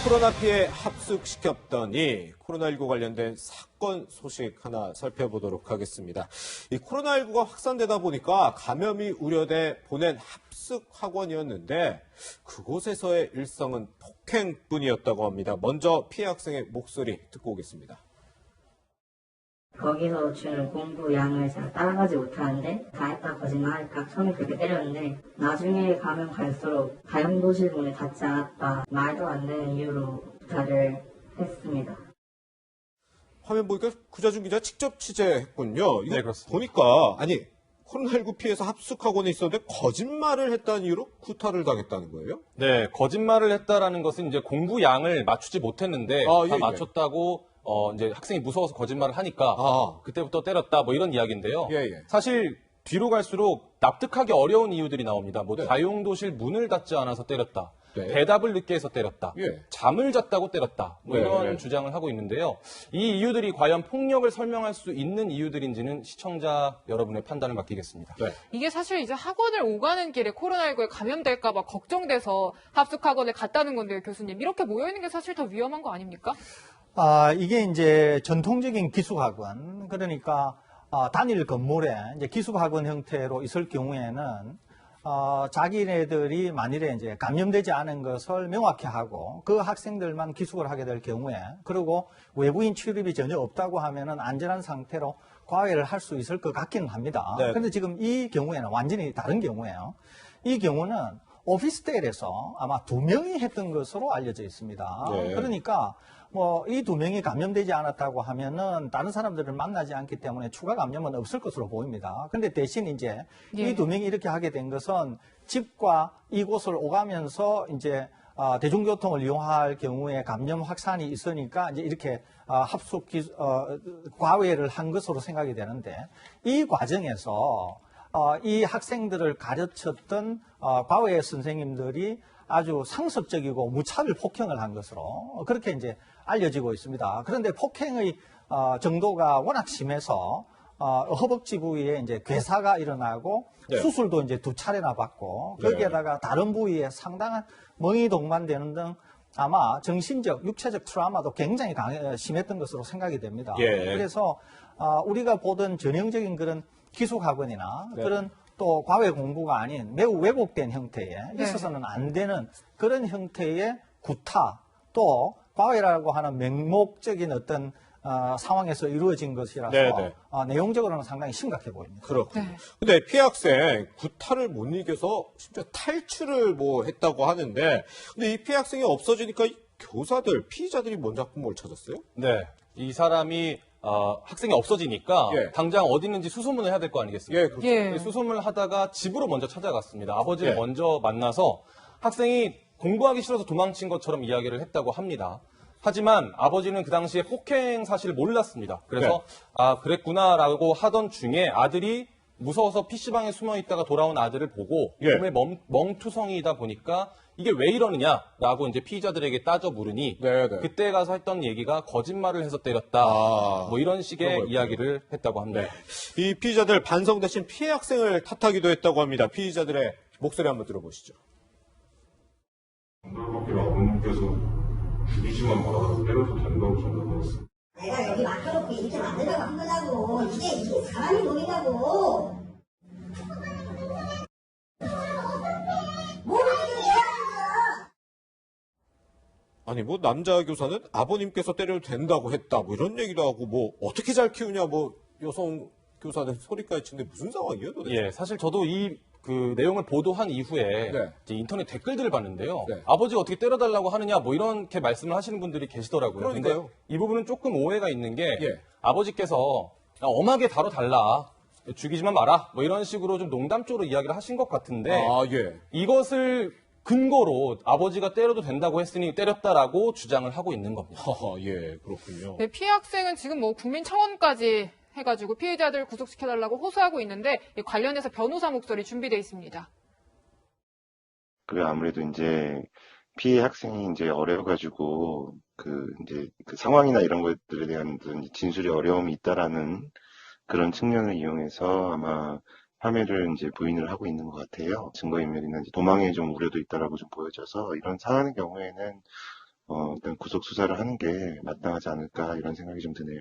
코로나 피해 합숙시켰더니 코로나19 관련된 사건 소식 하나 살펴보도록 하겠습니다. 이 코로나19가 확산되다 보니까 감염이 우려돼 보낸 합숙 학원이었는데 그곳에서의 일상은 폭행뿐이었다고 합니다. 먼저 피해 학생의 목소리 듣고 오겠습니다. 거기서 주는 공부 양을 제가 따라가지 못하는데 다 했다 거짓말하니까 처음에 그렇게 때렸는데 나중에 가면 갈수록 가염도실분에 닿지 않았다 말도 안 되는 이유로 부탁을 했습니다. 화면 보니까 구자준 기자 직접 취재했군요. 이거 네, 그렇습니다. 보니까 아니 코로나19 피해서 합숙학원에 있었는데 거짓말을 했다는 이유로 구타를 당했다는 거예요? 네, 거짓말을 했다라는 것은 이제 공부 양을 맞추지 못했는데 아, 다 예. 맞췄다고 이제 학생이 무서워서 거짓말을 하니까 아. 그때부터 때렸다 뭐 이런 이야기인데요. 예. 사실 뒤로 갈수록 납득하기 어려운 이유들이 나옵니다. 뭐 네. 다용도실 문을 닫지 않아서 때렸다. 네. 대답을 늦게 해서 때렸다. 예. 잠을 잤다고 때렸다. 뭐 네. 이런 주장을 하고 있는데요. 이 이유들이 과연 폭력을 설명할 수 있는 이유들인지는 시청자 여러분의 판단을 맡기겠습니다. 네. 이게 사실 이제 학원을 오가는 길에 코로나19에 감염될까봐 걱정돼서 합숙학원에 갔다는 건데요, 교수님. 이렇게 모여있는 게 사실 더 위험한 거 아닙니까? 이게 이제 전통적인 기숙학원, 그러니까 단일 건물에 이제 기숙학원 형태로 있을 경우에는 자기네들이 만일에 이제 감염되지 않은 것을 명확히 하고 그 학생들만 기숙을 하게 될 경우에 그리고 외부인 출입이 전혀 없다고 하면은 안전한 상태로 과외를 할 수 있을 것 같기는 합니다. 네. 그런데 지금 이 경우에는 완전히 다른 경우예요. 이 경우는 오피스텔에서 아마 2명이 했던 것으로 알려져 있습니다. 네. 그러니까 뭐 이 2명이 감염되지 않았다고 하면은 다른 사람들을 만나지 않기 때문에 추가 감염은 없을 것으로 보입니다. 근데 대신 이제 예. 이 2명이 이렇게 하게 된 것은 집과 이곳을 오가면서 이제 대중교통을 이용할 경우에 감염 확산이 있으니까 이제 이렇게 합숙 과외를 한 것으로 생각이 되는데 이 과정에서 이 학생들을 가르쳤던 과외 선생님들이 아주 상습적이고 무차별 폭행을 한 것으로 그렇게 이제 알려지고 있습니다. 그런데 폭행의 정도가 워낙 심해서 허벅지 부위에 이제 괴사가 일어나고 네. 수술도 이제 2차례나 받고 거기에다가 다른 부위에 상당한 멍이 동반되는 등 아마 정신적, 육체적 트라우마도 굉장히 심했던 것으로 생각이 됩니다. 예. 그래서 우리가 보던 전형적인 그런 기숙학원이나 네. 그런 또 과외 공부가 아닌 매우 왜곡된 형태에 네. 있어서는 안 되는 그런 형태의 구타 또 과외라고 하는 맹목적인 어떤 상황에서 이루어진 것이라서 네. 내용적으로는 상당히 심각해 보입니다. 그렇군요. 네. 근데 피해 학생 구타를 못 이겨서 심지어 탈출을 뭐 했다고 하는데 근데 이 피해 학생이 없어지니까 이 교사들, 피의자들이 먼저 학부모를 찾았어요? 네, 이 사람이 학생이 없어지니까 예. 당장 어디 있는지 수소문을 해야 될 거 아니겠습니까? 예, 그렇죠. 예. 수소문을 하다가 집으로 먼저 찾아갔습니다. 아버지를 예. 먼저 만나서 학생이 공부하기 싫어서 도망친 것처럼 이야기를 했다고 합니다. 하지만 아버지는 그 당시에 폭행 사실을 몰랐습니다. 그래서 그랬구나라고 하던 중에 아들이 무서워서 PC방에 숨어 있다가 돌아온 아들을 보고 예. 몸에 멍투성이다 보니까 이게 왜 이러느냐라고 이제 피의자들에게 따져 물으니 네. 그때 가서 했던 얘기가 거짓말을 해서 때렸다. 뭐 이런 그런 식의 거였군요. 이야기를 했다고 합니다. 이 피의자들 반성 대신 피해 학생을 탓하기도 했다고 합니다. 피의자들의 목소리 한번 들어보시죠. 정도밖에 아버님께서 죽이지만 말아서 때려도 된다고 생각했어요. 내가 여기 막혀놓고 이렇게 만들려고 한 거냐고. 이게 사람이 몸이냐고. 몸이 내가 아니 뭐 남자 교사는 아버님께서 때려도 된다고 했다 뭐 이런 얘기도 하고 뭐 어떻게 잘 키우냐 뭐 여성 교사는 소리까지 치는데 무슨 상황이에요 도대체? 예, 사실 저도 그 내용을 보도한 이후에 네. 이제 인터넷 댓글들을 봤는데요. 네. 아버지가 어떻게 때려달라고 하느냐 뭐 이렇게 말씀을 하시는 분들이 계시더라고요. 그러니까요. 근데 이 부분은 조금 오해가 있는 게 예. 아버지께서 야, 엄하게 다뤄달라. 죽이지만 마라. 뭐 이런 식으로 좀 농담적으로 이야기를 하신 것 같은데 예. 이것을 근거로 아버지가 때려도 된다고 했으니 때렸다라고 주장을 하고 있는 겁니다. 예, 그렇군요. 네, 피해 학생은 지금 뭐 국민청원까지 해가지고 피해자들 구속시켜달라고 호소하고 있는데 이 관련해서 변호사 목소리 준비되어 있습니다. 그래 아무래도 이제 피해 학생이 이제 어려가지고 이제 그 상황이나 이런 것들에 대한 진술이 어려움이 있다라는 그런 측면을 이용해서 아마 혐의를 이제 부인을 하고 있는 것 같아요. 증거인멸이나 이제 도망의 좀 우려도 있다라고 좀 보여져서 이런 사안의 경우에는 일단 구속 수사를 하는 게 마땅하지 않을까 이런 생각이 좀 드네요.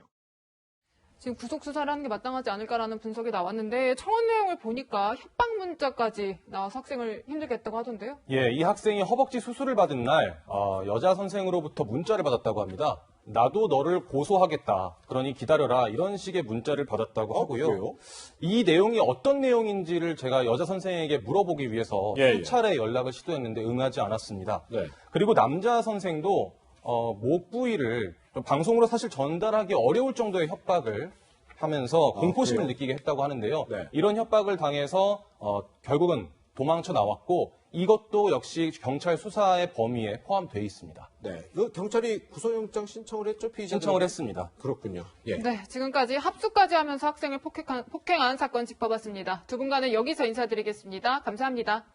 지금 구속 수사를 하는 게 마땅하지 않을까라는 분석이 나왔는데 청원 내용을 보니까 협박 문자까지 나와서 학생을 힘들게 했다고 하던데요. 예, 이 학생이 허벅지 수술을 받은 날 여자 선생으로부터 문자를 받았다고 합니다. 나도 너를 고소하겠다. 그러니 기다려라. 이런 식의 문자를 받았다고 하고요. 그래요? 이 내용이 어떤 내용인지를 제가 여자 선생에게 물어보기 위해서 예. 수 차례 연락을 시도했는데 응하지 않았습니다. 네. 그리고 남자 선생도 목 부위를 좀 방송으로 사실 전달하기 어려울 정도의 협박을 하면서 공포심을 그래요? 느끼게 했다고 하는데요. 네. 이런 협박을 당해서 결국은 도망쳐 나왔고 이것도 역시 경찰 수사의 범위에 포함되어 있습니다. 네. 이거 경찰이 구속영장 신청을 했죠, 피의자? 신청을 했습니다. 그렇군요. 예. 네, 지금까지 합수까지 하면서 학생을 폭행한 사건 짚어봤습니다. 두 분과는 여기서 인사드리겠습니다. 감사합니다.